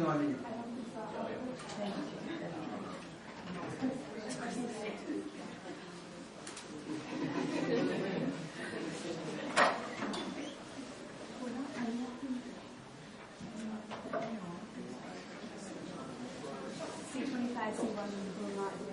No, I mean. C25, C1 will not be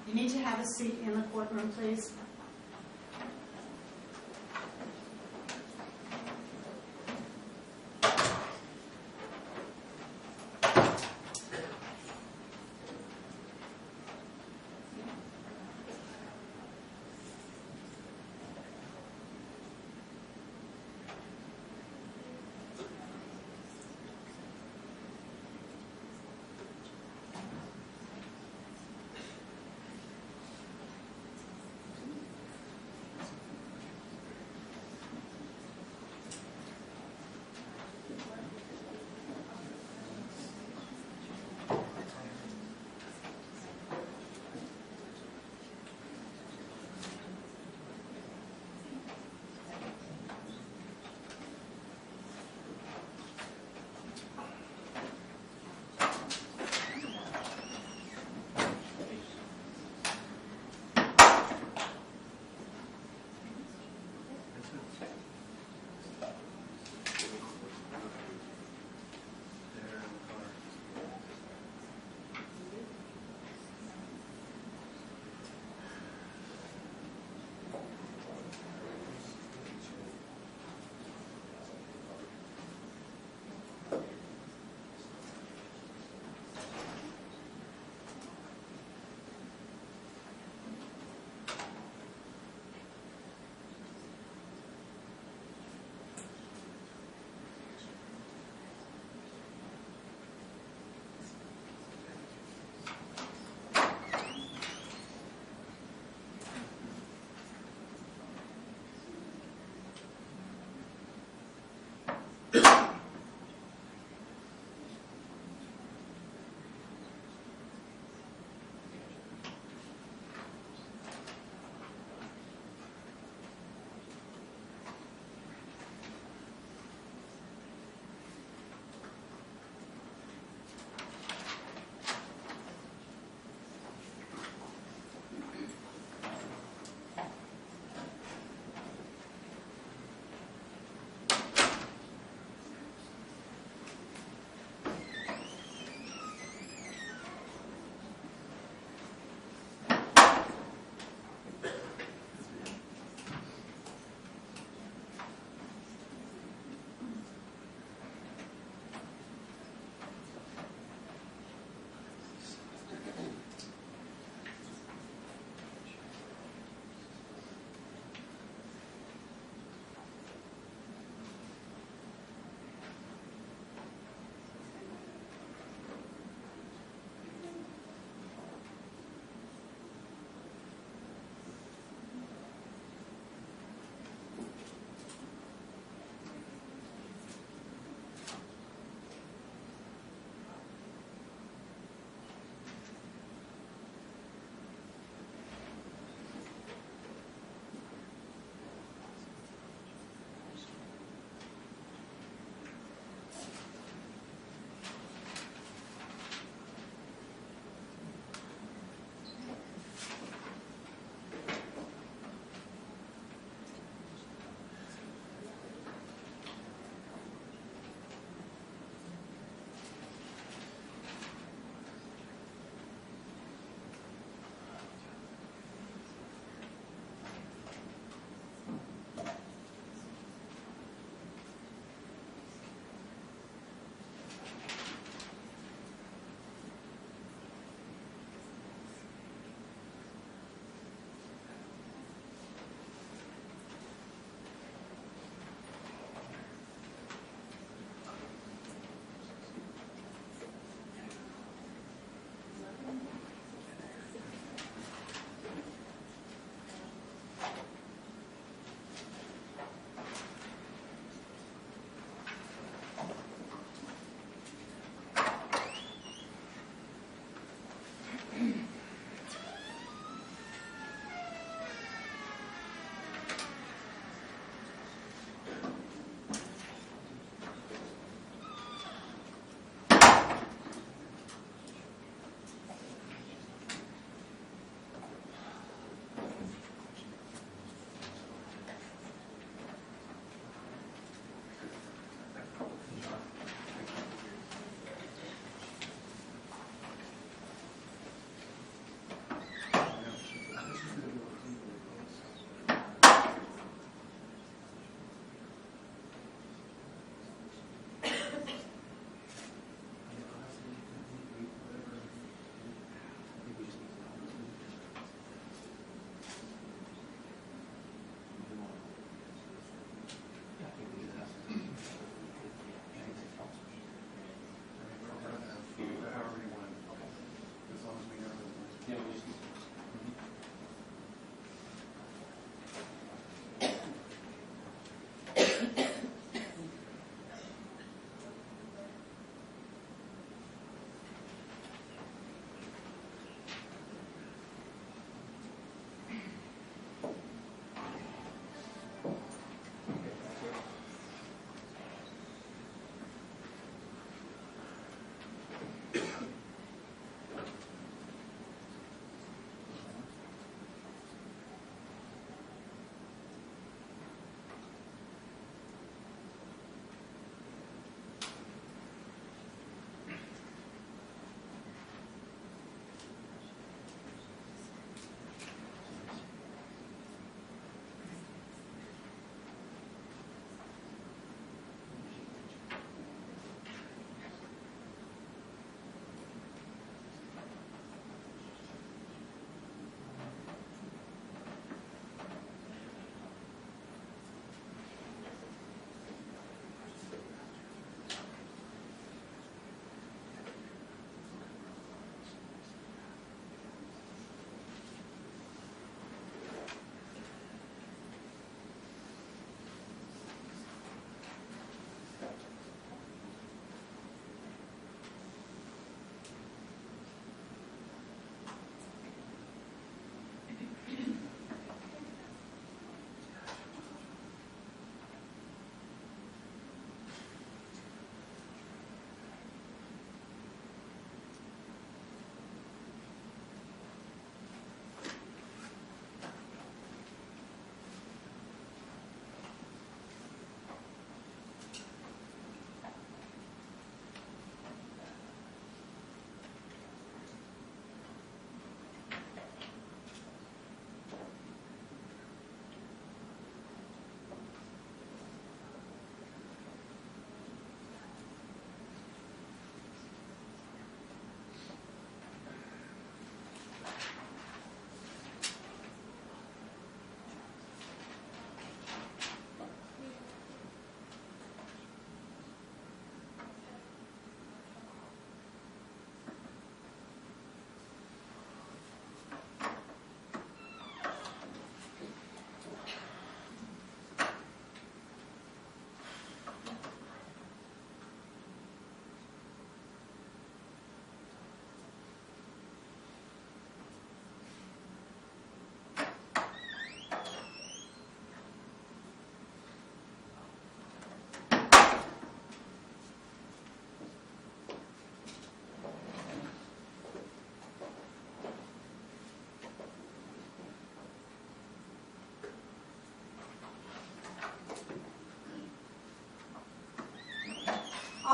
You need to have a seat in the courtroom, please.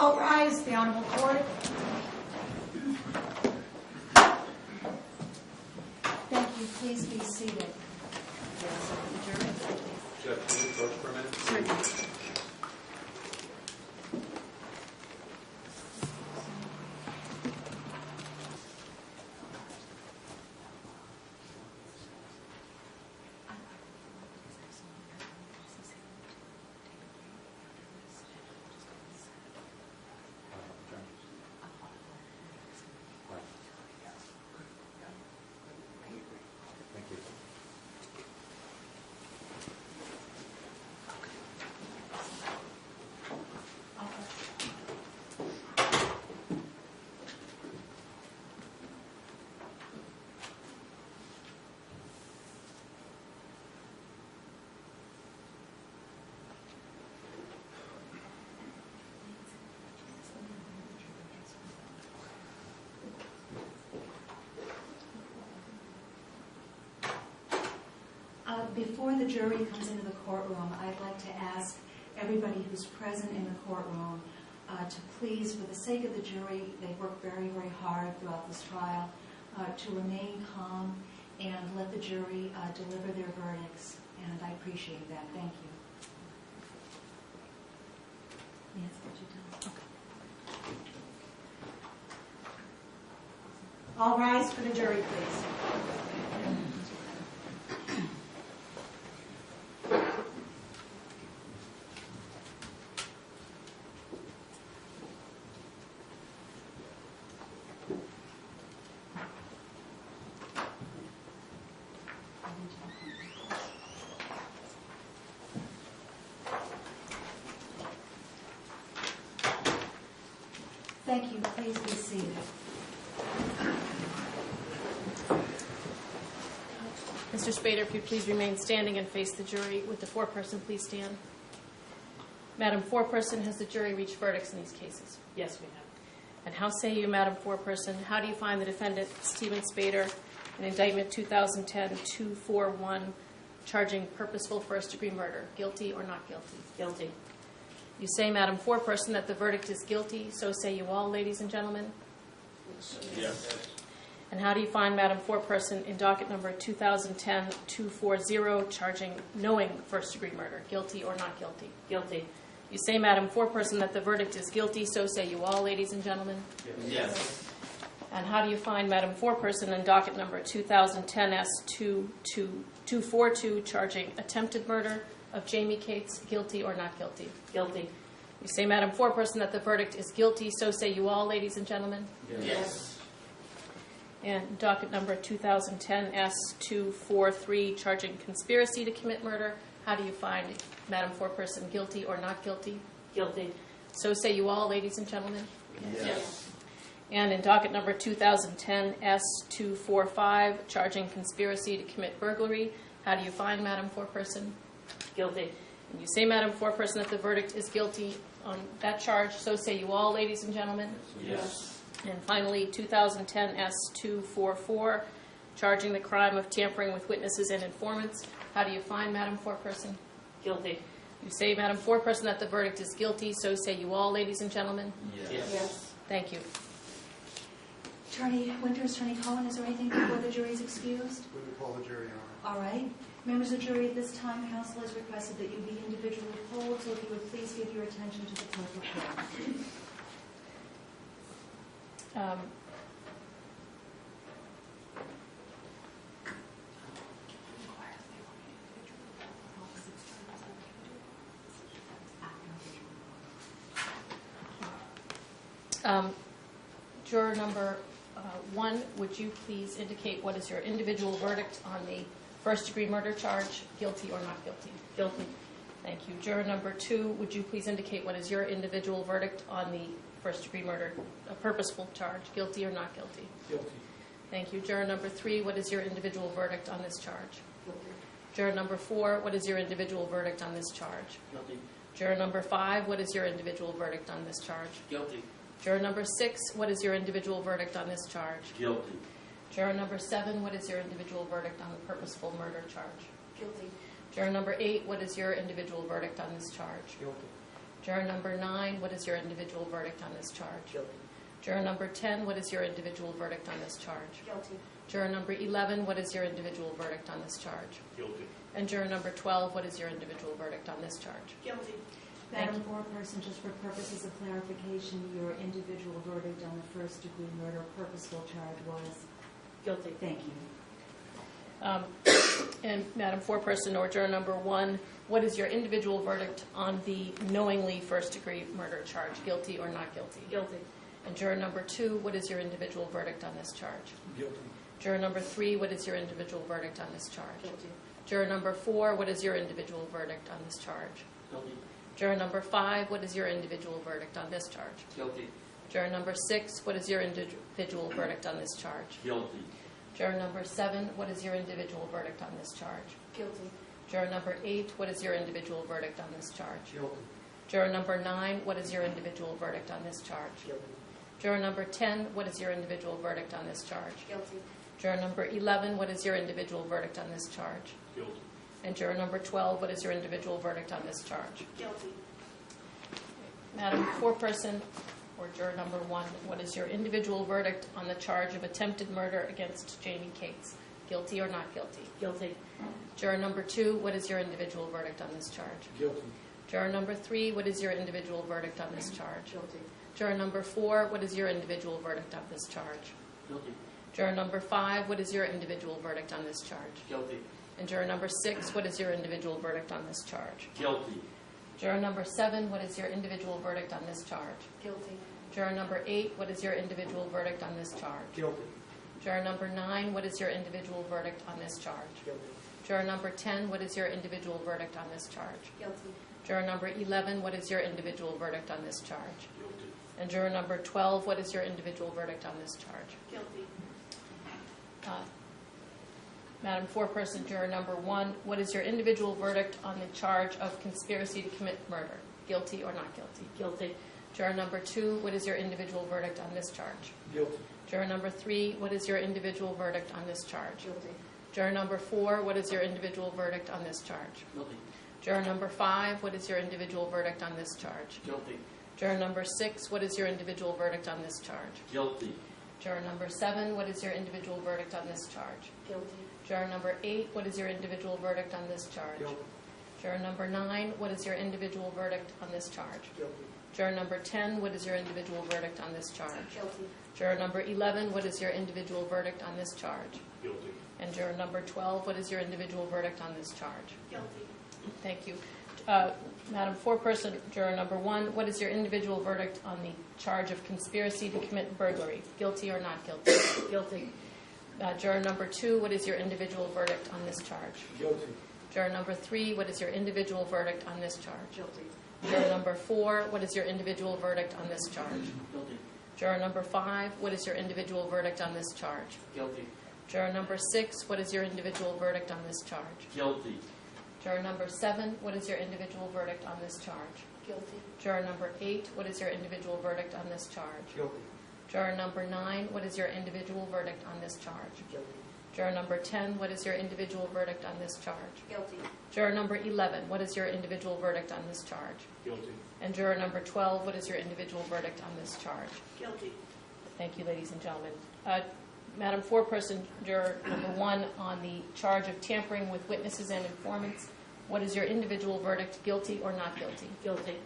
All rise, the Honorable Court. Thank you. Please be seated. Jeff, can you approach for a minute? Certainly. Thank you. Before the jury comes into the courtroom, I'd like to ask everybody who's present in the courtroom to please, for the sake of the jury, they work very, very hard throughout this trial, to remain calm and let the jury deliver their verdicts. And I appreciate that. Thank you. Yes, what you done? Okay. All rise for the jury, please. Thank you. Please be seated. Mr. Spader, if you'd please remain standing and face the jury. With the foreperson, please stand. Madam Foreperson, has the jury reached verdicts in these cases? Yes, we have. And how say you, Madam Foreperson, how do you find the defendant, Steven Spader, in indictment 2010-241, charging purposeful first-degree murder, guilty or not guilty? Guilty. You say, Madam Foreperson, that the verdict is guilty. So say you all, ladies and gentlemen. Yes. And how do you find, Madam Foreperson, in docket number 2010-240, charging knowing first-degree murder, guilty or not guilty? Guilty. You say, Madam Foreperson, that the verdict is guilty. So say you all, ladies and gentlemen. Yes. And how do you find, Madam Foreperson, in docket number 2010-242, charging attempted murder of Jamie Cates, guilty or not guilty? Guilty. You say, Madam Foreperson, that the verdict is guilty. So say you all, ladies and gentlemen. Yes. And docket number 2010-243, charging conspiracy to commit murder. How do you find, Madam Foreperson, guilty or not guilty? Guilty. So say you all, ladies and gentlemen. Yes. And in docket number 2010-245, charging conspiracy to commit burglary. How do you find, Madam Foreperson? Guilty. And you say, Madam Foreperson, that the verdict is guilty on that charge. So say you all, ladies and gentlemen. Yes. And finally, 2010-244, charging the crime of tampering with witnesses and informants. How do you find, Madam Foreperson? Guilty. You say, Madam Foreperson, that the verdict is guilty. So say you all, ladies and gentlemen. Yes. Thank you. Attorney Winters, Attorney Cohen, is there anything before the jury is excused? We will call the jury, Your Honor. All right. Members of the jury, at this time, counsel has requested that you be individually polled, so if you would please give your attention to the clerk of court. Juror number 1, would you please indicate what is your individual verdict on the first-degree murder charge, guilty or not guilty? Guilty. Thank you. Juror number 2, would you please indicate what is your individual verdict on the first-degree murder, a purposeful charge, guilty or not guilty? Guilty. Thank you. Juror number 3, what is your individual verdict on this charge? Guilty. Juror number 4, what is your individual verdict on this charge? Guilty. Juror number 5, what is your individual verdict on this charge? Guilty. Juror number 6, what is your individual verdict on this charge? Guilty. Juror number 7, what is your individual verdict on the purposeful murder charge? Guilty. Juror number 8, what is your individual verdict on this charge? Guilty. Juror number 9, what is your individual verdict on this charge? Guilty. Juror number 10, what is your individual verdict on this charge? Guilty. Juror number 11, what is your individual verdict on this charge? Guilty. And juror number 12, what is your individual verdict on this charge? Guilty. Thank Madam Foreperson, just for purposes of clarification, your individual verdict on the first-degree murder purposeful charge was? Guilty. Thank you. And Madam Foreperson, or juror number 1, what is your individual verdict on the knowingly first-degree murder charge? Guilty or not guilty? Guilty. And juror number 2, what is your individual verdict on this charge? Guilty. Juror number 3, what is your individual verdict on this charge? Guilty. Juror number 4, what is your individual verdict on this charge? Guilty. Juror number 5, what is your individual verdict on this charge? Guilty. Juror number 6, what is your individual verdict on this charge? Guilty. Juror number 7, what is your individual verdict on this charge? Guilty. Juror number 8, what is your individual verdict on this charge? Guilty. Juror number 9, what is your individual verdict on this charge? Guilty. Juror number 10, what is your individual verdict on this charge? Guilty. Juror number 11, what is your individual verdict on this charge? Guilty. And juror number 12, what is your individual verdict on this charge? Guilty. Madam Foreperson, or juror number 1, what is your individual verdict on the charge of attempted murder against Jamie Cates? Guilty or not guilty? Guilty. Juror number 2, what is your individual verdict on this charge? Guilty. Juror number 3, what is your individual verdict on this charge? Guilty. Juror number 4, what is your individual verdict on this charge? Guilty. Juror number 5, what is your individual verdict on this charge? Guilty. And juror number 6, what is your individual verdict on this charge? Guilty. Juror number 7, what is your individual verdict on this charge? Guilty. Juror number 8, what is your individual verdict on this charge? Guilty. Juror number 9, what is your individual verdict on this charge? Guilty. Juror number 10, what is your individual verdict on this charge? Guilty. Juror number 11, what is your individual verdict on this charge? Guilty. And juror number 12, what is your individual verdict on this charge? Guilty. Madam Foreperson, juror number 1, what is your individual verdict on the charge of conspiracy to commit murder? Guilty or not guilty? Guilty. Juror number 2, what is your individual verdict on this charge? Guilty. Juror number 3, what is your individual verdict on this charge? Guilty. Juror number 4, what is your individual verdict on this charge? Guilty. Juror number 5, what is your individual verdict on this charge? Guilty. Juror number 6, what is your individual verdict on this charge? Guilty. Juror number 7, what is your individual verdict on this charge? Guilty. Juror number 8, what is your individual verdict on this charge? Guilty. Juror number 9, what is your individual verdict on this charge? Guilty. Juror number 10, what is your individual verdict on this charge? Guilty. Juror number 11, what is your individual verdict on this charge? Guilty. And juror number 12, what is your individual verdict on this charge? Guilty. Thank you. Madam Foreperson, juror number 1, what is your individual verdict on the charge of conspiracy to commit burglary? Guilty or not guilty? Guilty. Juror number 2, what is your individual verdict on this charge? Guilty. Juror number 3, what is your individual verdict on this charge? Guilty. Juror number 4, what is your individual verdict on this charge? Guilty. Juror number 5, what is your individual verdict on this charge? Guilty. Juror number 6, what is your individual verdict on this charge? Guilty. Juror number 7, what is your individual verdict on this charge? Guilty. Juror number 8, what is your individual verdict on this charge? Guilty. Juror number 9, what is your individual verdict on this charge? Guilty. Juror number 10, what is your individual verdict on this charge? Guilty. Juror number 11, what is your individual verdict on this charge? Guilty. And juror number 12, what is your individual verdict on this charge? Guilty. Thank you, ladies and gentlemen. Madam Foreperson, juror number 1, on the charge of tampering with witnesses and informants, what is your individual verdict, guilty or not guilty? Guilty.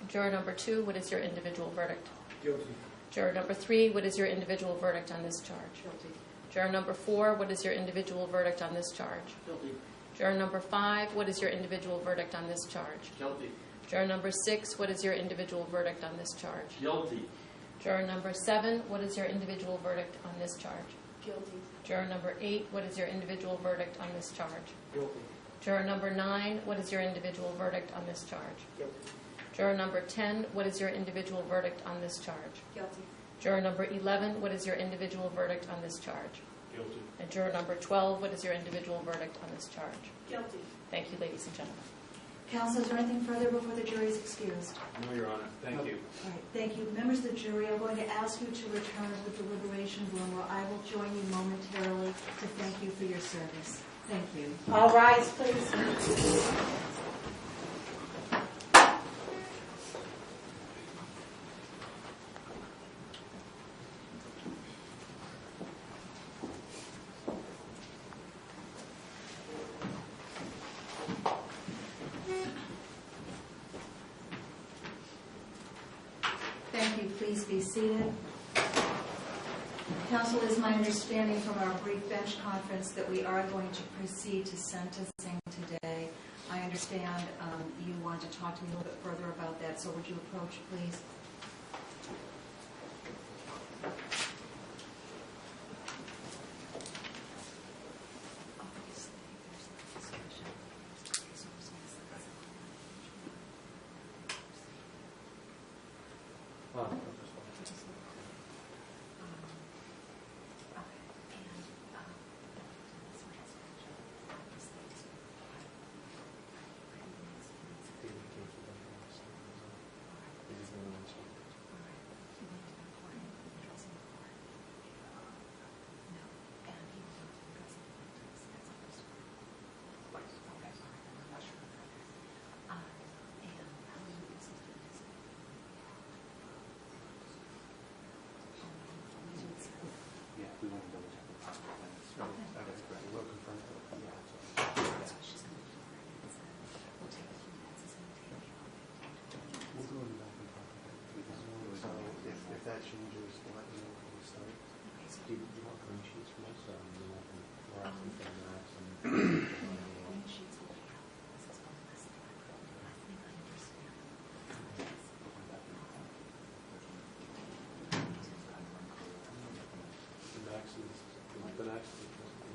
Juror number 2, what is your individual verdict? Guilty. Juror number 3, what is your individual verdict on this charge? Guilty. Juror number 4, what is your individual verdict on this charge? Guilty. Juror number 5, what is your individual verdict on this charge? Guilty. Juror number 6, what is your individual verdict on this charge? Guilty. Juror number 7, what is your individual verdict on this charge? Guilty. Juror number 8, what is your individual verdict on this charge? Guilty. Juror number 9, what is your individual verdict on this charge? Guilty. Juror number 10, what is your individual verdict on this charge? Guilty. Juror number 11, what is your individual verdict on this charge? Guilty. And juror number 12, what is your individual verdict on this charge? Guilty. Thank you, ladies and gentlemen. Counsel, is there anything further before the jury is excused? No, Your Honor. Thank you. All right, thank you. Members of the jury, I'm going to ask you to return to the deliberation room where I will join you momentarily to thank you for your service. Thank you. All rise, please. you please be seated. Counsel, it is my understanding from our brief bench conference that we are going to proceed to sentencing today. I understand you want to talk to me a little bit further about that, so would you approach, please? We want to double check the possible plans. That's correct. We'll confirm that. We'll go in the back and talk about it. So if that changes, let me know when we start. Do you want green sheets from us? We're asking for maps and the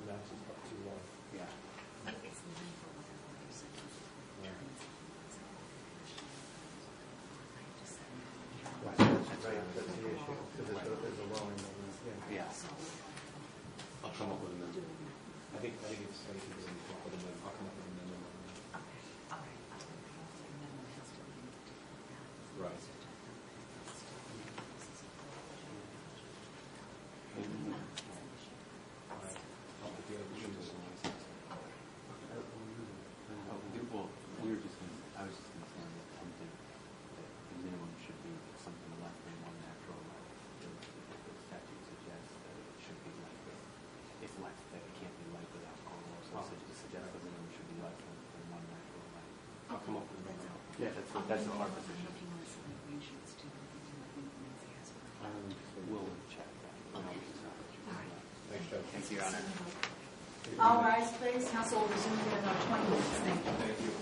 max is up too long. Yeah. Right, that's the issue, because there's a low end. Yeah. I'll come up with a number. I think it's safe to come up with a number. I'll come up with a number. Right. Yeah, that's our position. We'll check that. Thanks, Joe. Thank you, Your Honor. All rise, please. Council will resume in about 20 minutes. Thank you.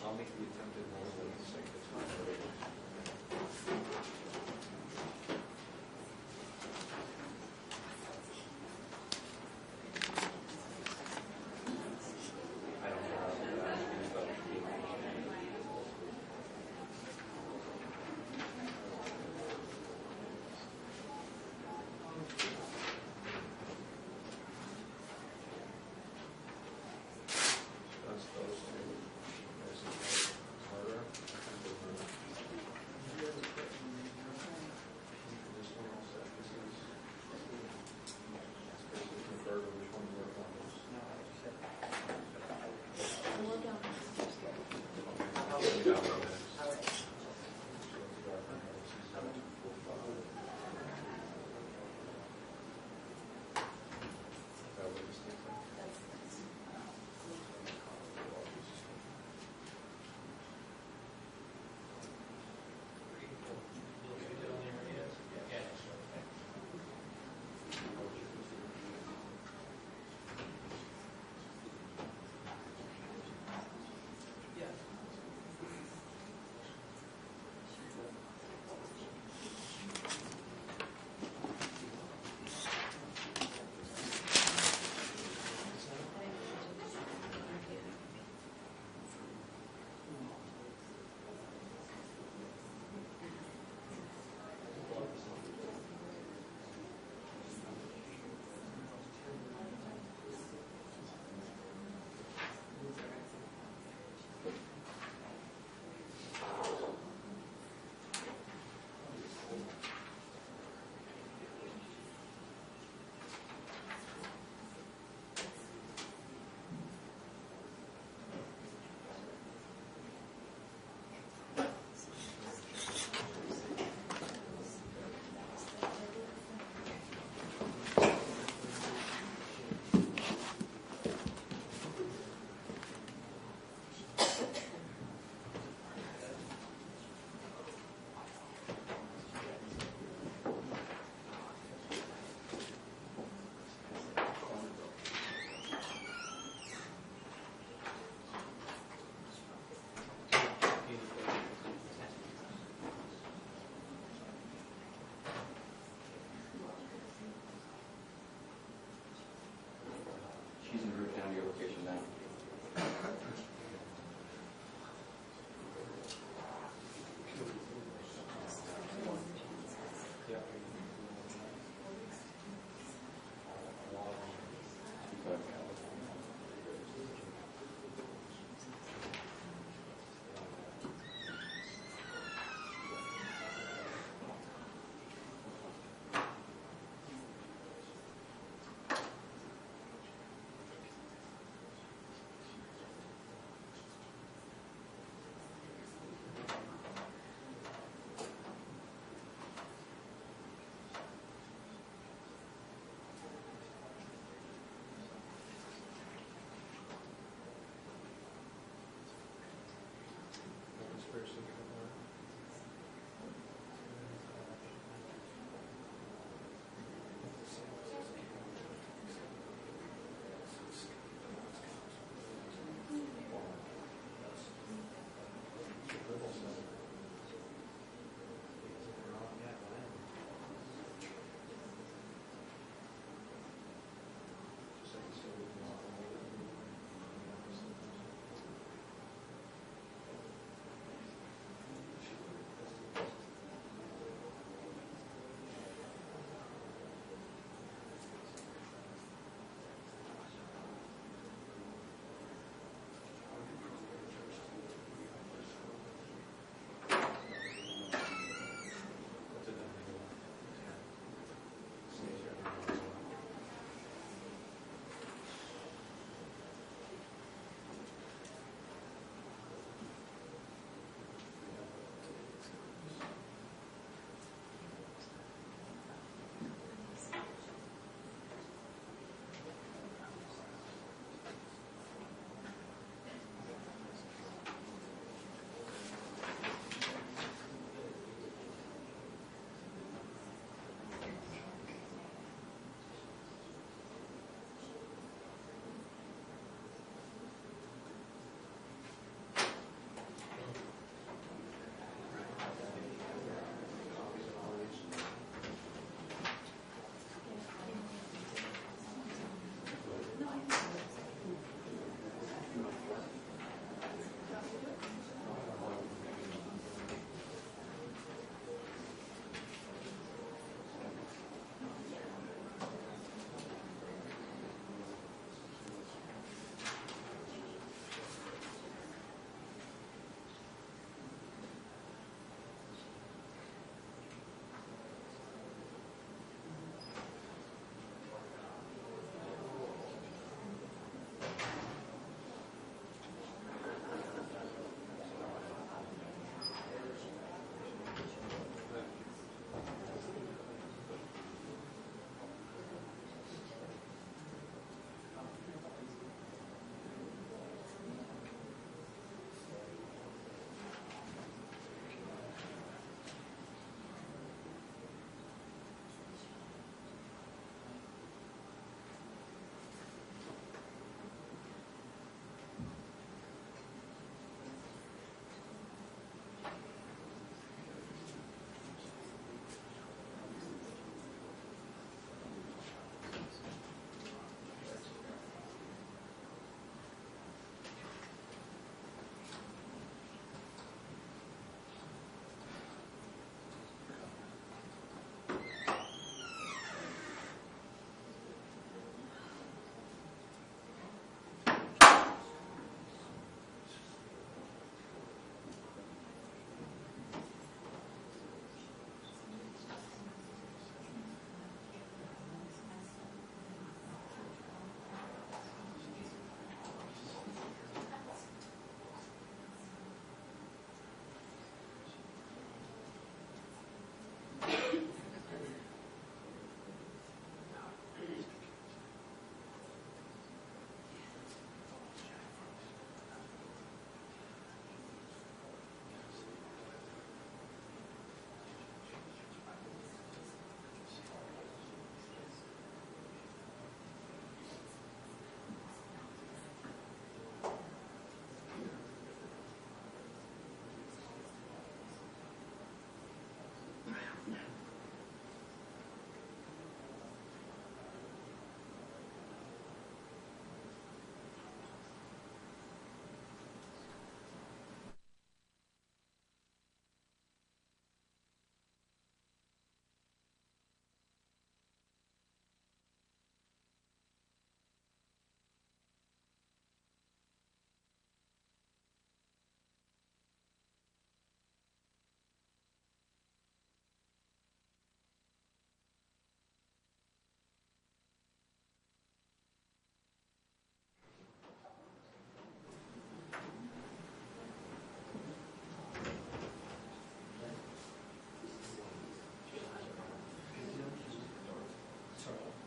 I'll make the attempt at one of the sake of time.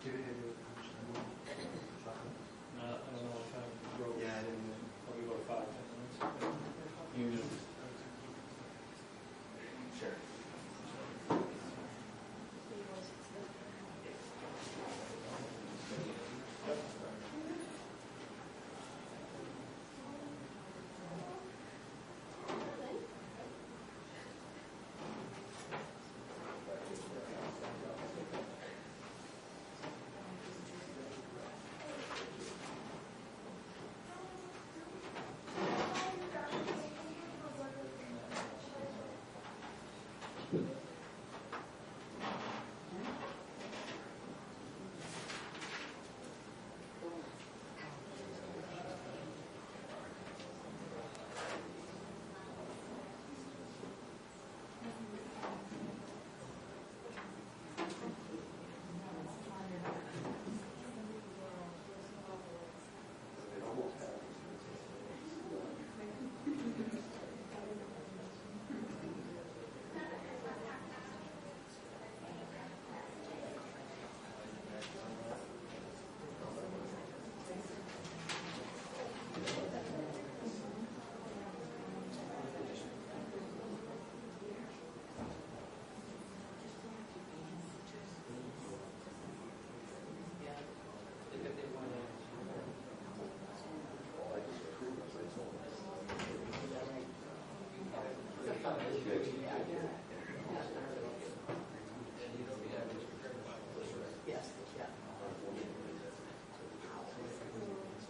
I don't know what time we wrote. Yeah, I didn't. Probably go to 5, 10 minutes. Usually. Sure.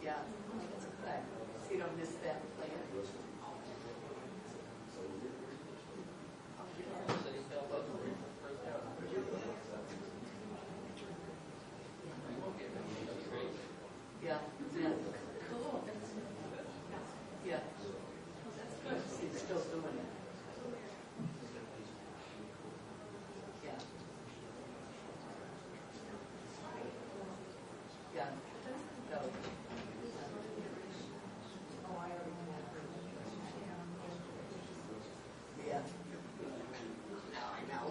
Yeah, so you don't miss that plan. Yeah, yeah, cool. Yeah. That's good. He's still doing it. Yeah. Yeah. So. Yeah. Now I know.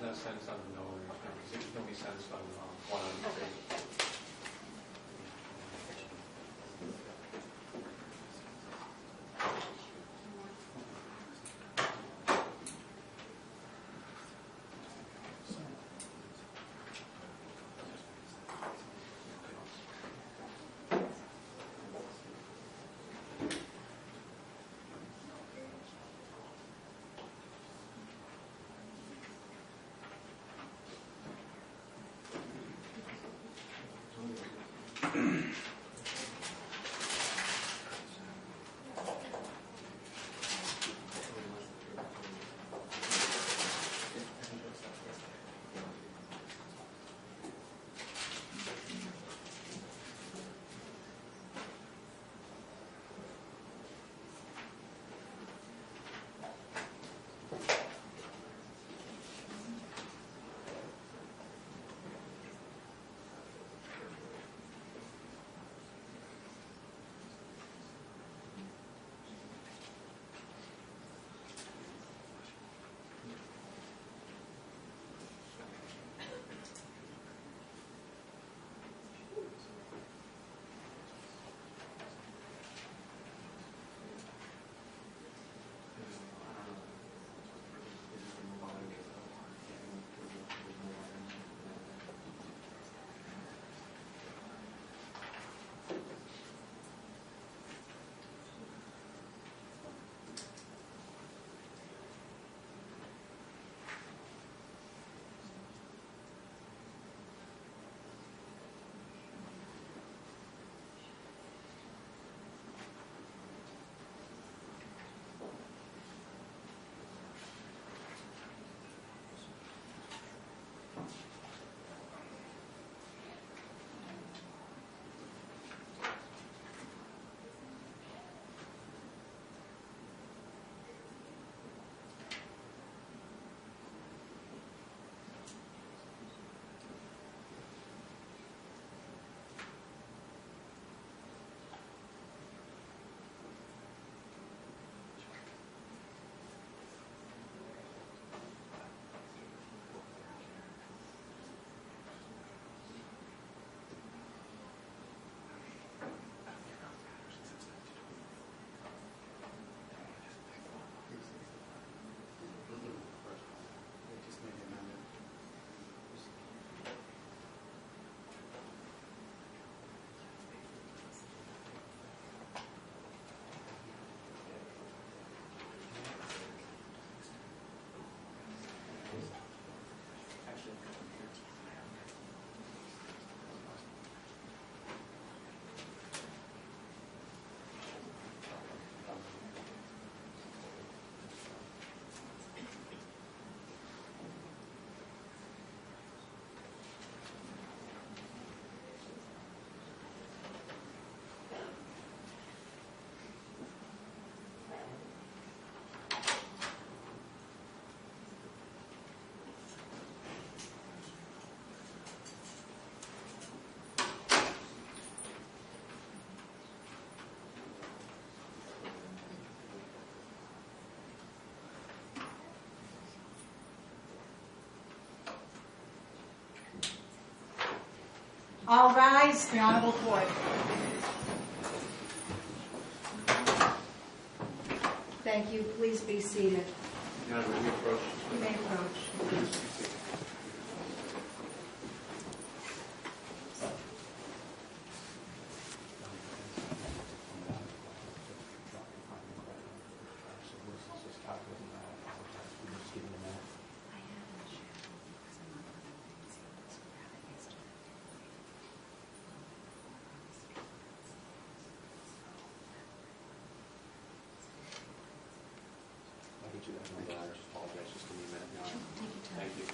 not sentenced on the no or he's going to be sentenced on one on the Okay. All rise, the Honorable Court. Thank you. Please be seated. Your Honor, may we approach? You may approach. I can do that. I just apologize. Just give me a minute, Your Honor. Thank you.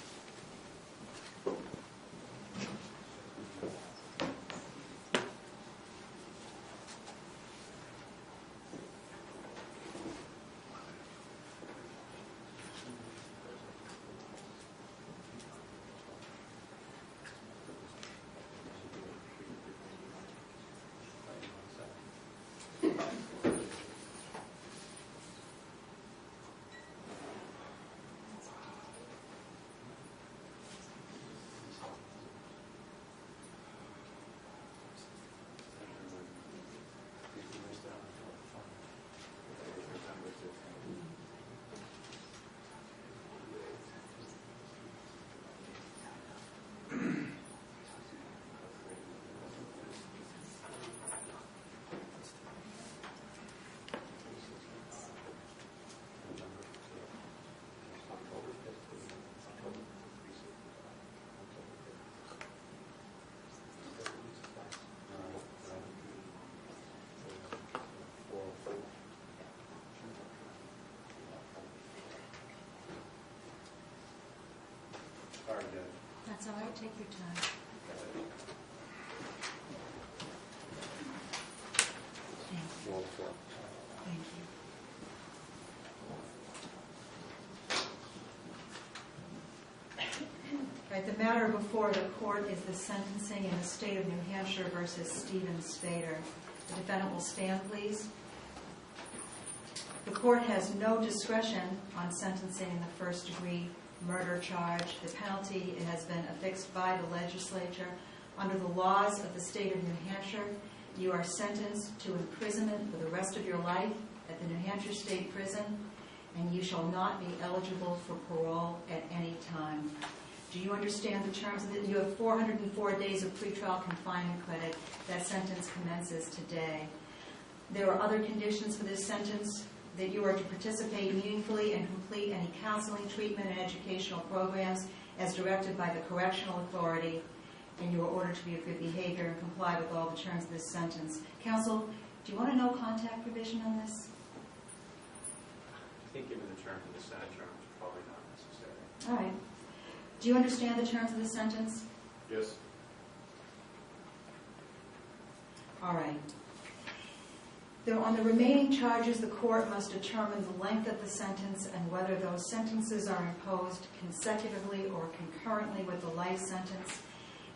That's all right, take your time. Thank you. Wall floor. Thank you. Right, the matter before the court is the sentencing in the state of New Hampshire versus Steven Spader. The defendant will stand, please. The court has no discretion on sentencing in the first-degree murder charge. The penalty has been affixed by the legislature. Under the laws of the state of New Hampshire, you are sentenced to imprisonment for the rest of your life at the New Hampshire State Prison, and you shall not be eligible for parole at any time. Do you understand the terms of it? You have 404 days of pretrial confinement credit. That sentence commences today. There are other conditions for this sentence: that you are to participate meaningfully and complete any counseling, treatment, and educational programs as directed by the correctional authority, and you are ordered to be of good behavior and comply with all the terms of this sentence. Counsel, do you want a no contact provision on this? I think given the terms of the Senate term, it's probably not necessary. All right. Do you understand the terms of the sentence? Yes. All right. On the remaining charges, the court must determine the length of the sentence and whether those sentences are imposed consecutively or concurrently with the life sentence.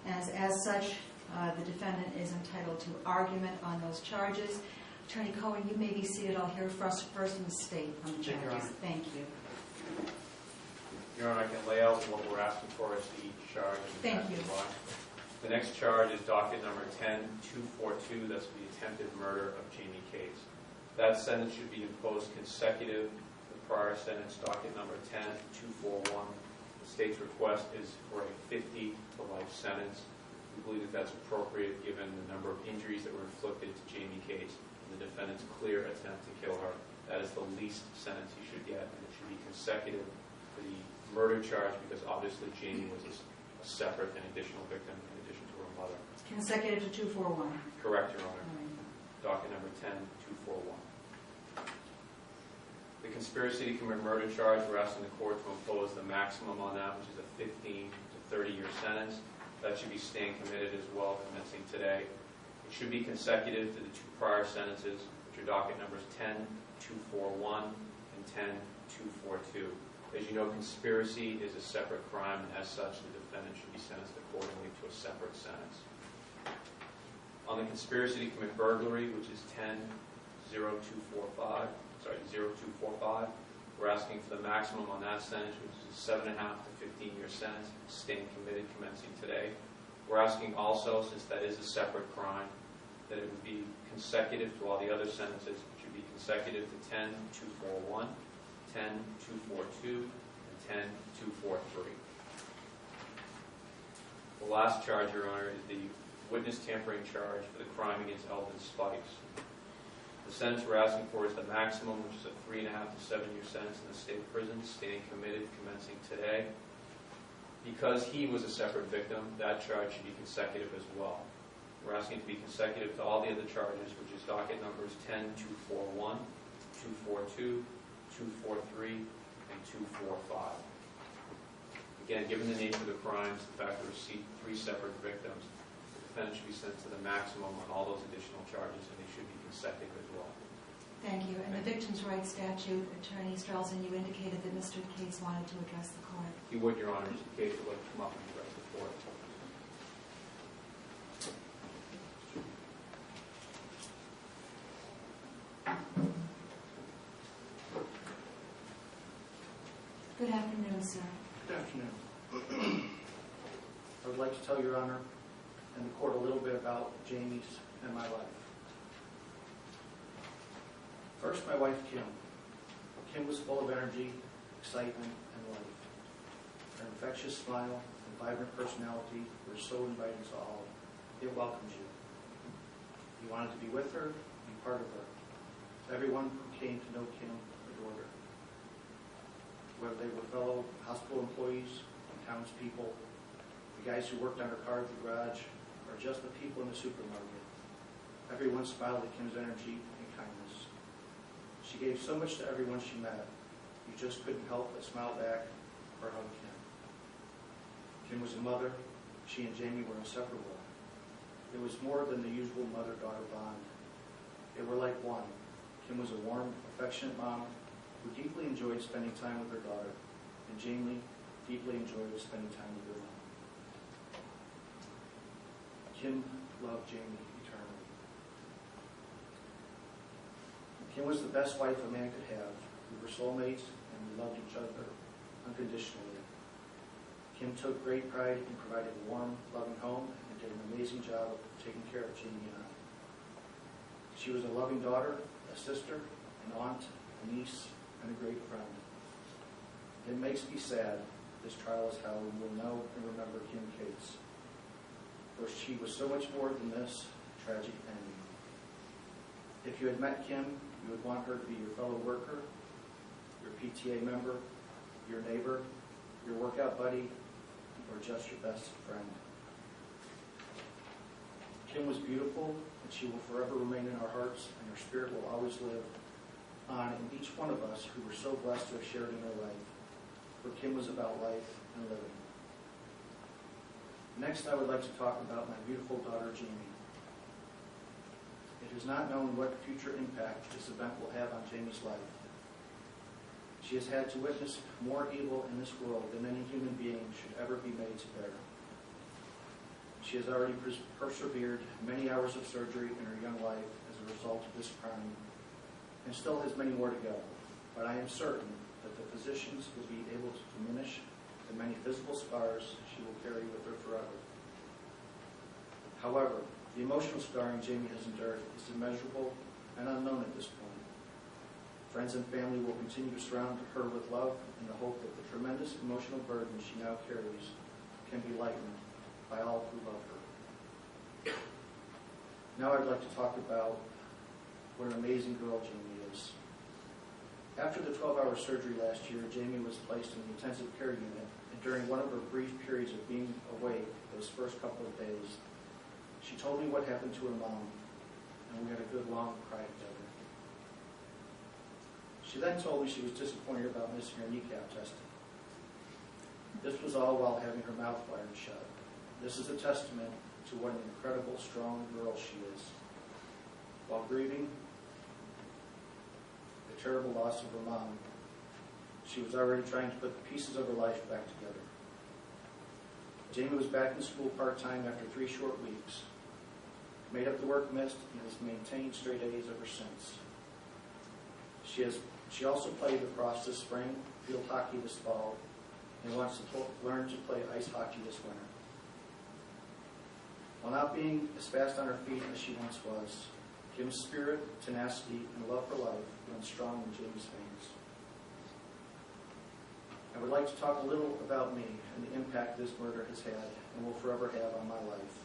As such, the defendant is entitled to argument on those charges. Attorney Cohen, you may be seated. I'll hear first from the state on the Thank you, Your charges. Honor. Thank you. Your Honor, I can lay out what we're asking for as to each charge. Thank you. The next charge is docket number 10242. That's the attempted murder of Jamie Cates. That sentence should be imposed consecutive to the prior sentence, docket number 10241. The state's request is for a 50 to life sentence. We believe that that's appropriate given the number of injuries that were inflicted to Jamie Cates and the defendant's clear attempt to kill her. That is the least sentence he should get, and it should be consecutive to the murder charge because obviously Jamie was a separate and additional victim in addition to her mother. Consecutive to 241. Correct, Your Honor. All right. Docket number 10241. The conspiracy to commit murder charge, we're asking the court to impose the maximum on that, which is a 15 to 30-year sentence. That should be staying committed as well, commencing today. It should be consecutive to the two prior sentences, which are docket numbers 10241 and 10242. As you know, conspiracy is a separate crime, and as such, the defendant should be sentenced accordingly to a separate sentence. On the conspiracy to commit burglary, which is 0245, we're asking for the maximum on that sentence, which is a 7.5 to 15-year sentence, staying committed, commencing today. We're asking also, since that is a separate crime, that it would be consecutive to all the other sentences. It should be consecutive to 10241. 10242 and 10243. The last charge, Your Honor, is the witness tampering charge for the crime against Eldon Spikes. The sentence we're asking for is the maximum, which is a 3.5 to 7-year sentence in the state prison, staying committed, commencing today. Because he was a separate victim, that charge should be consecutive as well. We're asking it to be consecutive to all the other charges, which is docket numbers 10241, 242, 243, and 245. Again, given the nature of the crimes, the fact that we received 3 separate victims, the defendant should be sentenced to the maximum on all those additional charges, and they should be consecutive as well. Thank you. And the Victims' Rights Statute, Attorney Strelzin, you indicated that Mr. Cates wanted to address the court. He would, Your Honor, just in case it would come up and address the court. Good afternoon, sir. Good afternoon. I would like to tell Your Honor and the court a little bit about Jamie's and my life. First, my wife, Kim. Kim was full of energy, excitement, and life. Her infectious smile and vibrant personality were so inviting to all. It welcomed you. You wanted to be with her, be part of her. Everyone who came to know Kim adored her. Whether they were fellow hospital employees, townspeople, the guys who worked on her car at the garage, or just the people in the supermarket. Everyone smiled at Kim's energy and kindness. She gave so much to everyone she met, you just couldn't help but smile back or hug Kim. Kim was a mother. She and Jamie were inseparable. It was more than the usual mother-daughter bond. They were like one. Kim was a warm, affectionate mom who deeply enjoyed spending time with her daughter, and Jamie deeply enjoyed spending time with her mom. Kim loved Jamie eternally. Kim was the best wife a man could have. We were soulmates, and we loved each other unconditionally. Kim took great pride in providing a warm, loving home and did an amazing job of taking care of Jamie and I. She was a loving daughter, a sister, an aunt, a niece, and a great friend. It makes me sad. This trial is how we will know and remember Kim Cates. For she was so much more than this tragic ending. If you had met Kim, you would want her to be your fellow worker, your PTA member, your neighbor, your workout buddy, or just your best friend. Kim was beautiful, and she will forever remain in our hearts, and her spirit will always live on in each one of us who were so blessed to have shared in her life. For Kim was about life and living. Next, I would like to talk about my beautiful daughter, Jamie. It is not known what future impact this event will have on Jamie's life. She has had to witness more evil in this world than any human being should ever be made to bear. She has already persevered many hours of surgery in her young life as a result of this crime, and still has many more to go. But I am certain that the physicians will be able to diminish the many physical scars she will carry with her forever. However, the emotional scarring Jamie has endured is immeasurable and unknown at this point. Friends and family will continue to surround her with love in the hope that the tremendous emotional burden she now carries can be lightened by all who love her. Now I'd like to talk about what an amazing girl Jamie is. After the 12-hour surgery last year, Jamie was placed in the intensive care unit, and during one of her brief periods of being awake, those first couple of days, she told me what happened to her mom, and we had a good long cry together. She then told me she was disappointed about missing her kneecap testing. This was all while having her mouth wired shut. This is a testament to what an incredible, strong girl she is. While grieving the terrible loss of her mom, she was already trying to put the pieces of her life back together. Jamie was back in school part-time after 3 short weeks, made up the work missed, and has maintained straight A's ever since. She also played lacrosse this spring, field hockey this fall, and wants to learn to play ice hockey this winter. While not being as fast on her feet as she once was, Kim's spirit, tenacity, and love for life run strong in Jamie's veins. I would like to talk a little about me and the impact this murder has had and will forever have on my life.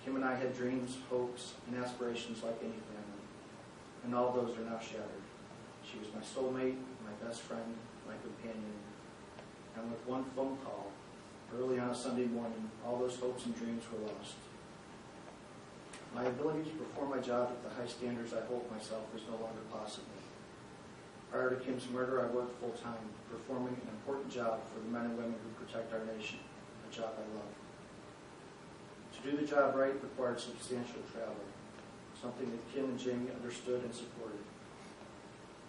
Kim and I had dreams, hopes, and aspirations like any family, and all those are now shattered. She was my soulmate, my best friend, my companion, and with one phone call, early on a Sunday morning, all those hopes and dreams were lost. My ability to perform my job at the high standards I hold myself was no longer possible. Prior to Kim's murder, I worked full-time, performing an important job for the men and women who protect our nation, a job I love. To do the job right required substantial travel, something that Kim and Jamie understood and supported.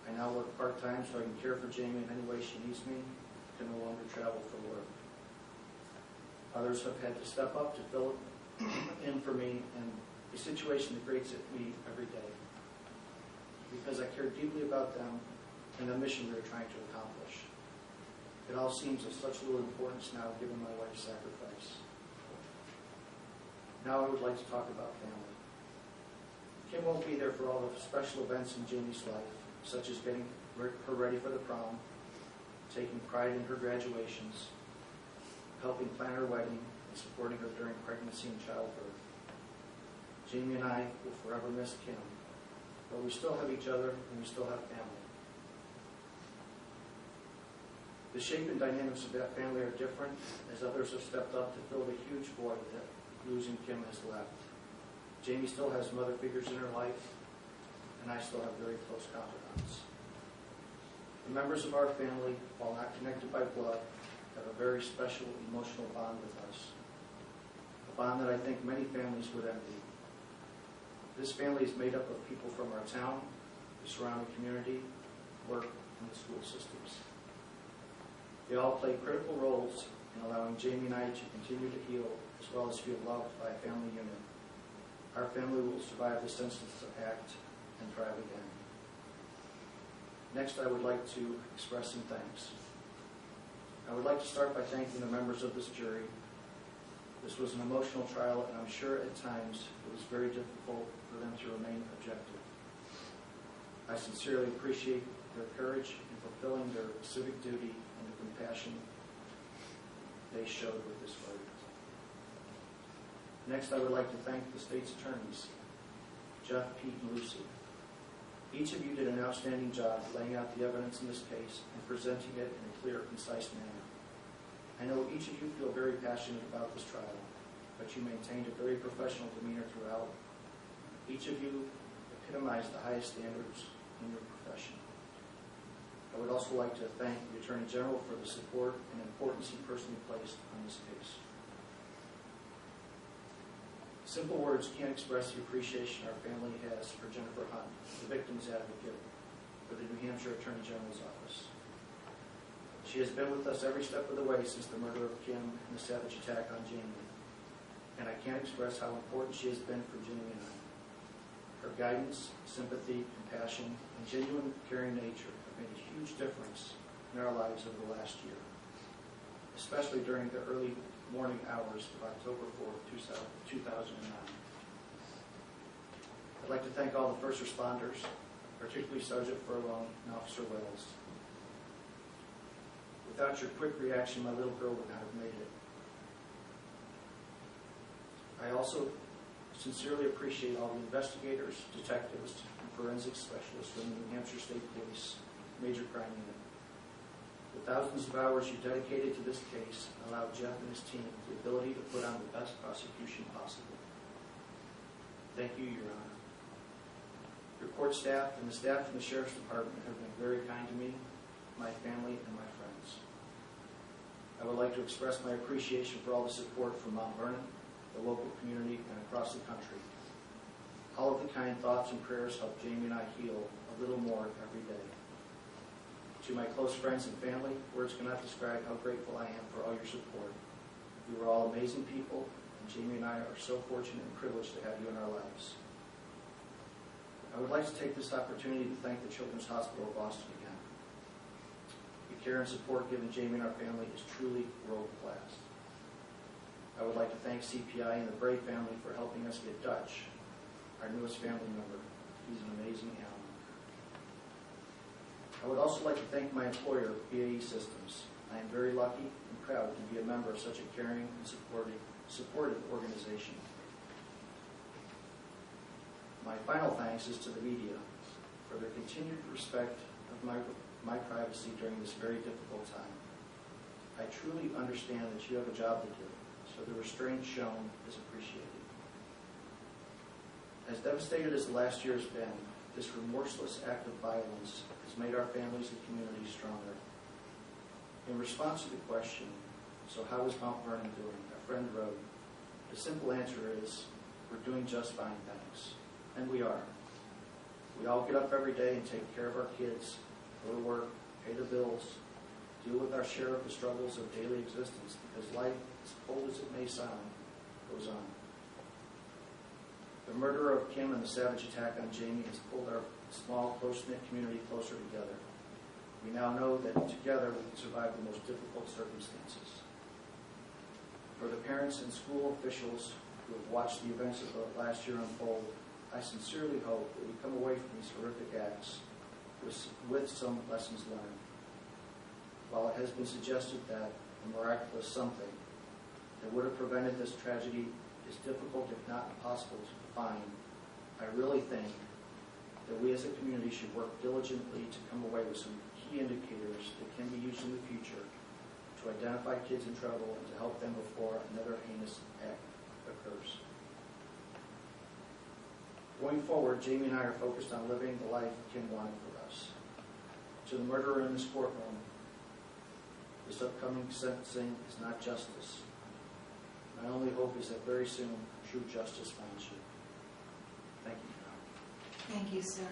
I now work part-time so I can care for Jamie in any way she needs me, can no longer travel for work. Others have had to step up to fill in for me in a situation that grates at me every day, because I care deeply about them and the mission we are trying to accomplish. It all seems of such little importance now given my wife's sacrifice. Now I would like to talk about family. Kim won't be there for all the special events in Jamie's life, such as getting her ready for the prom, taking pride in her graduations, helping plan her wedding, and supporting her during pregnancy and childbirth. Jamie and I will forever miss Kim, but we still have each other and we still have family. The shape and dynamics of that family are different, as others have stepped up to fill the huge void that losing Kim has left. Jamie still has mother figures in her life, and I still have very close confidants. The members of our family, while not connected by blood, have a very special emotional bond with us, a bond that I think many families would envy. This family is made up of people from our town, the surrounding community, work, and the school systems. They all play critical roles in allowing Jamie and I to continue to heal as well as feel loved by a family unit. Our family will survive this senseless act and thrive again. Next, I would like to express some thanks. I would like to start by thanking the members of this jury. This was an emotional trial, and I'm sure at times it was very difficult for them to remain objective. I sincerely appreciate their courage in fulfilling their civic duty and the compassion they showed with this verdict. Next, I would like to thank the state's attorneys, Jeff, Pete, and Lucy. Each of you did an outstanding job laying out the evidence in this case and presenting it in a clear, concise manner. I know each of you feel very passionate about this trial, but you maintained a very professional demeanor throughout. Each of you epitomized the highest standards in your profession. I would also like to thank the Attorney General for the support and importance he personally placed on this case. Simple words can't express the appreciation our family has for Jennifer Hunt, the victim's advocate for the New Hampshire Attorney General's office. She has been with us every step of the way since the murder of Kim and the savage attack on Jamie, and I can't express how important she has been for Jamie and I. Her guidance, sympathy, compassion, and genuine caring nature have made a huge difference in our lives over the last year, especially during the early morning hours of October 4th, 2009. I'd like to thank all the first responders, particularly Sergeant Furlong and Officer Wells. Without your quick reaction, my little girl would not have made it. I also sincerely appreciate all the investigators, detectives, and forensics specialists from the New Hampshire State Police Major Crime Unit. The thousands of hours you dedicated to this case allowed Jeff and his team the ability to put on the best prosecution possible. Thank you, Your Honor. Your court staff and the staff from the Sheriff's Department have been very kind to me, my family, and my friends. I would like to express my appreciation for all the support from Mount Vernon, the local community, and across the country. All of the kind thoughts and prayers help Jamie and I heal a little more every day. To my close friends and family, words cannot describe how grateful I am for all your support. You are all amazing people, and Jamie and I are so fortunate and privileged to have you in our lives. I would like to take this opportunity to thank the Children's Hospital of Boston again. The care and support given Jamie and our family is truly world class. I would like to thank CPI and the Bray family for helping us get Dutch, our newest family member. He's an amazing animal. I would also like to thank my employer, BAE Systems. I am very lucky and proud to be a member of such a caring and supportive organization. My final thanks is to the media for their continued respect of my privacy during this very difficult time. I truly understand that you have a job to do, so the restraint shown is appreciated. As devastated as the last year has been, this remorseless act of violence has made our families and communities stronger. In response to the question, so how is Mount Vernon doing? A friend wrote, the simple answer is, we're doing just fine, thanks. And we are. We all get up every day and take care of our kids, go to work, pay the bills, deal with our share of the struggles of daily existence, because life, as cold as it may sound, goes on. The murder of Kim and the savage attack on Jamie has pulled our small, close-knit community closer together. We now know that together we can survive the most difficult circumstances. For the parents and school officials who have watched the events of the last year unfold, I sincerely hope that we come away from these horrific acts with some lessons learned. While it has been suggested that a miraculous something that would have prevented this tragedy is difficult, if not impossible, to find, I really think that we as a community should work diligently to come away with some key indicators that can be used in the future to identify kids in trouble and to help them before another heinous act occurs. Going forward, Jamie and I are focused on living the life Kim wanted for us. To the murderer in this courtroom, This upcoming sentencing is not justice. My only hope is that very soon, true justice finds you. Thank you. Thank you, sir.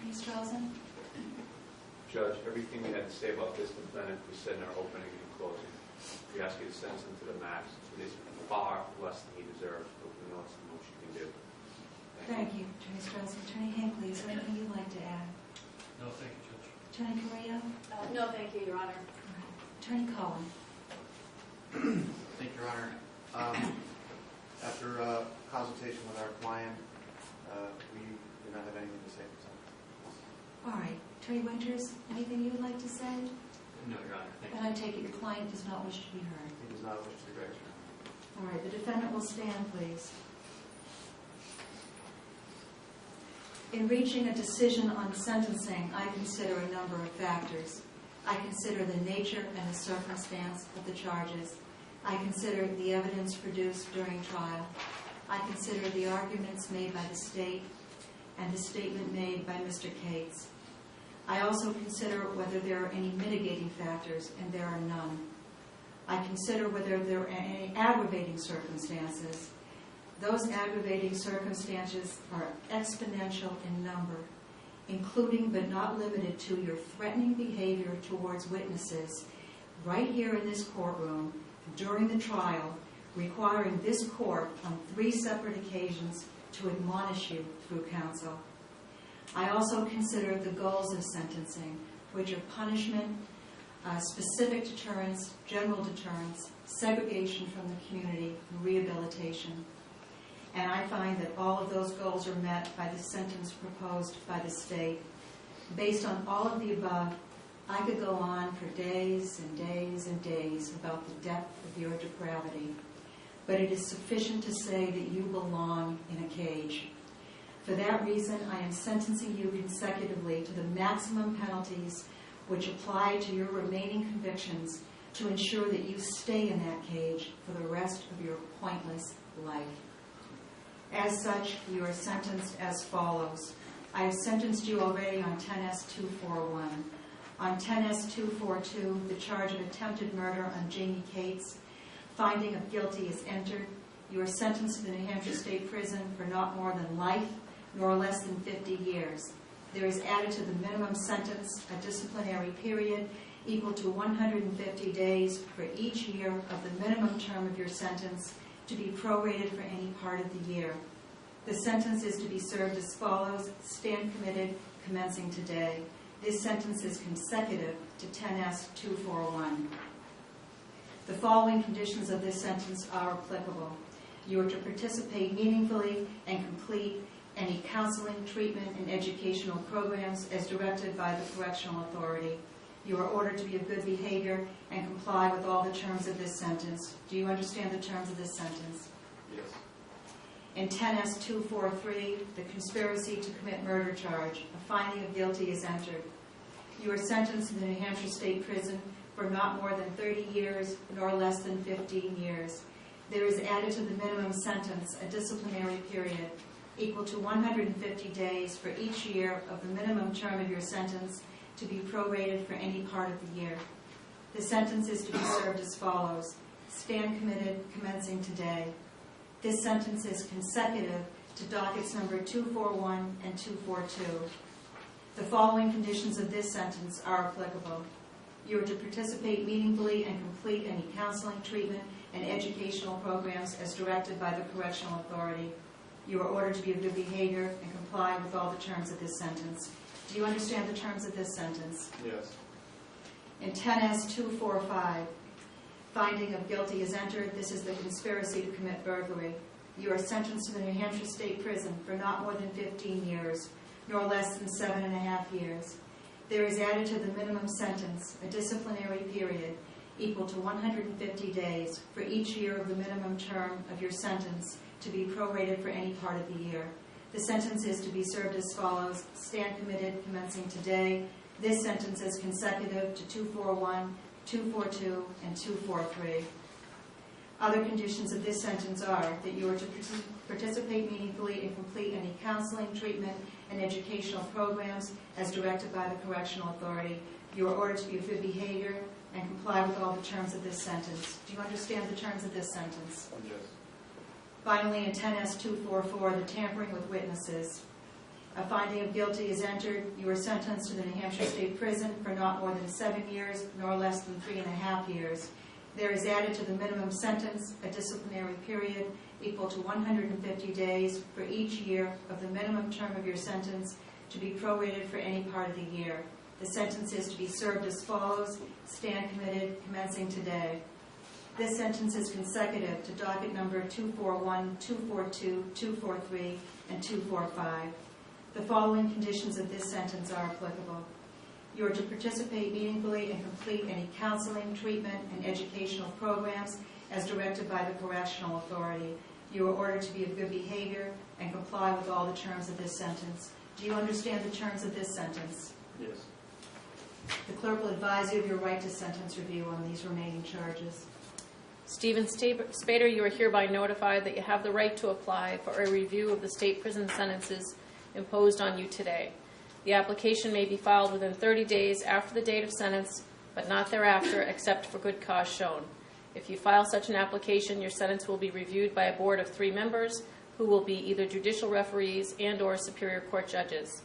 Ms. Strausen? Judge, everything we had to say about this defendant was said in our opening and closing. We ask you to sentence him to the max. It is far less than he deserves, but we know it's the most you can do. Thank you, Attorney Strausen. Attorney Hinckley, is there anything you'd like to add? No, thank you, Judge. Attorney Correa? No, thank you, Your Honor. Attorney Cohen? Thank you, Your Honor. After consultation with our client, we do not have anything to say. All right. Attorney Winters, anything you would like to say? No, Your Honor, thank And I take it your client does not wish to be heard. He does not wish to be heard, Your Honor. All right. The defendant will stand, please. In reaching a decision on sentencing, I consider a number of factors. I consider the nature and the circumstance of the charges. I consider the evidence produced during trial. I consider the arguments made by the state and the statement made by Mr. Cates. I also consider whether there are any mitigating factors, and there are none. I consider whether there are any aggravating circumstances. Those aggravating circumstances are exponential in number, including but not limited to your threatening behavior towards witnesses right here in this courtroom during the trial, requiring this court on 3 separate occasions to admonish you through counsel. I also consider the goals of sentencing, which are punishment, specific deterrence, general deterrence, segregation from the community, and rehabilitation. And I find that all of those goals are met by the sentence proposed by the state. Based on all of the above, I could go on for days and days and days about the depth of your depravity. But it is sufficient to say that you belong in a cage. For that reason, I am sentencing you consecutively to the maximum penalties which apply to your remaining convictions to ensure that you stay in that cage for the rest of your pointless life. As such, you are sentenced as follows. I have sentenced you already on 10S-241. On 10S-242, the charge of attempted murder on Jamie Cates, finding of guilty is entered. You are sentenced to the New Hampshire State Prison for not more than life, nor less than 50 years. There is added to the minimum sentence a disciplinary period equal to 150 days for each year of the minimum term of your sentence to be prorated for any part of the year. The sentence is to be served as follows. Stand committed, commencing today. This sentence is consecutive to 10S-241. The following conditions of this sentence are applicable. You are to participate meaningfully and complete any counseling, treatment, and educational programs as directed by the correctional authority. You are ordered to be of good behavior and comply with all the terms of this sentence. Do you understand the terms of this sentence? Yes. In 10S-243, the conspiracy to commit murder charge, a finding of guilty is entered. You are sentenced to the New Hampshire State Prison for not more than 30 years nor less than 15 years. There is added to the minimum sentence a disciplinary period equal to 150 days for each year of the minimum term of your sentence to be prorated for any part of the year. The sentence is to be served as follows. Stand committed, commencing today. This sentence is consecutive to dockets number 241 and 242. The following conditions of this sentence are applicable. You are to participate meaningfully and complete any counseling, treatment, and educational programs as directed by the correctional authority. You are ordered to be of good behavior and comply with all the terms of this sentence. Do you understand the terms of this sentence? Yes. In 10S-245, finding of guilty is entered. This is the conspiracy to commit burglary. You are sentenced to the New Hampshire State Prison for not more than 15 years, nor less than 7.5 years. There is added to the minimum sentence a disciplinary period equal to 150 days for each year of the minimum term of your sentence to be prorated for any part of the year. The sentence is to be served as follows. Stand committed, commencing today. This sentence is consecutive to 241, 242, and 243. Other conditions of this sentence are that you are to participate meaningfully and complete any counseling, treatment, and educational programs as directed by the correctional authority. You are ordered to be of good behavior and comply with all the terms of this sentence. Do you understand the terms of this sentence? Yes. Finally, in 10S244, the tampering with witnesses. A finding of guilty is entered. You are sentenced to the New Hampshire State Prison for not more than 7 years, nor less than 3.5 years. There is added to the minimum sentence a disciplinary period equal to 150 days for each year of the minimum term of your sentence to be prorated for any part of the year. The sentence is to be served as follows. Stand committed, commencing today. This sentence is consecutive to docket number 241, 242, 243, and 245. The following conditions of this sentence are applicable. You are to participate meaningfully and complete any counseling, treatment, and educational programs as directed by the correctional authority. You are ordered to be of good behavior and comply with all the terms of this sentence. Do you understand the terms of this sentence? Yes. The clerk will advise you of your right to sentence review on these remaining charges. Steven Spader, you are hereby notified that you have the right to apply for a review of the state prison sentences imposed on you today. The application may be filed within 30 days after the date of sentence, but not thereafter except for good cause shown. If you file such an application, your sentence will be reviewed by a board of 3 members who will be either judicial referees and/or superior court judges.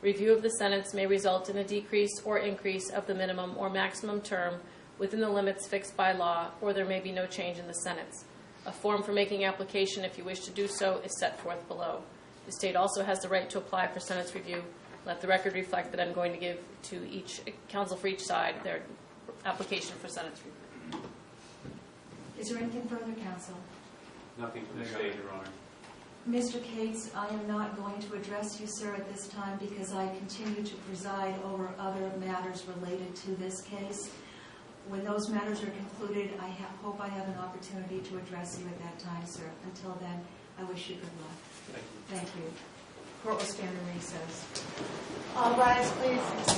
Review of the sentence may result in a decrease or increase of the minimum or maximum term within the limits fixed by law, or there may be no change in the sentence. A form for making application, if you wish to do so, is set forth below. The state also has the right to apply for sentence review. Let the record reflect that I'm going to give to each counsel for each side their application for sentence review. Is there anything further, counsel? Nothing from the state, Your Honor. Mr. Cates, I am not going to address you, sir, at this time because I continue to preside over other matters related to this case. When those matters are concluded, I hope I have an opportunity to address you at that time, sir. Until then, I wish you good luck. Thank you. Court will stand in recess. All rise, please.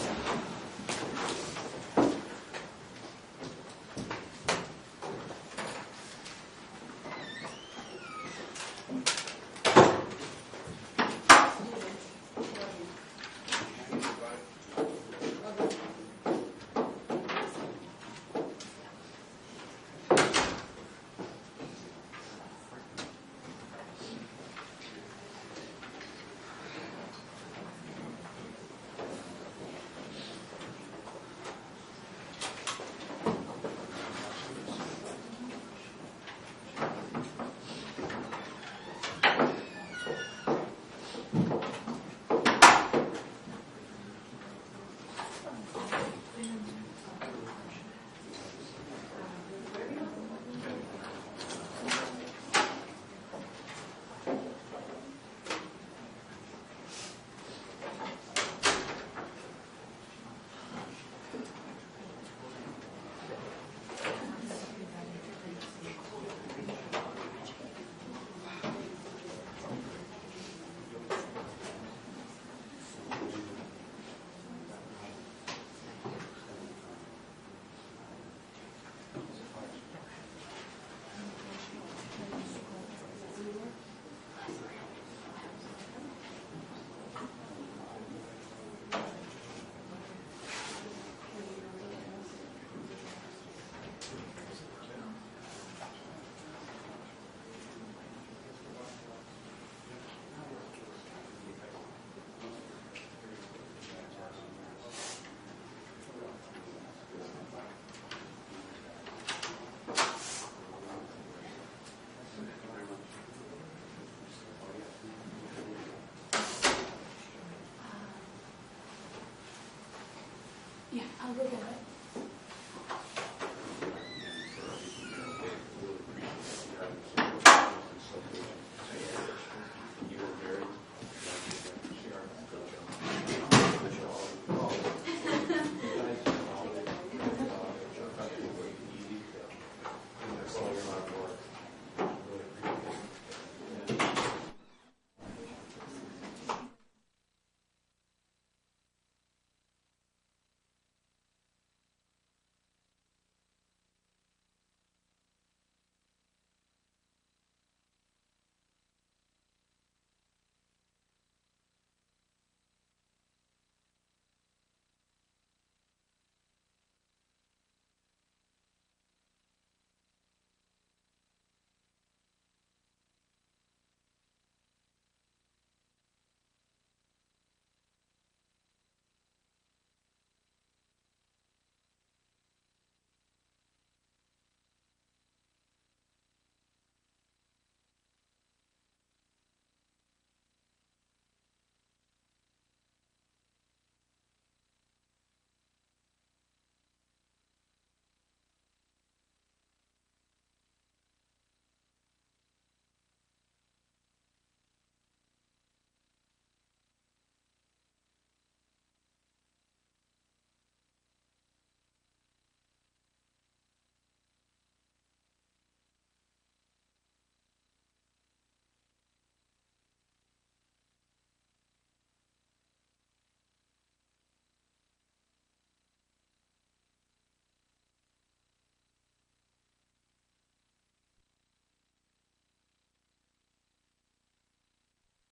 Yeah, I'll go get it.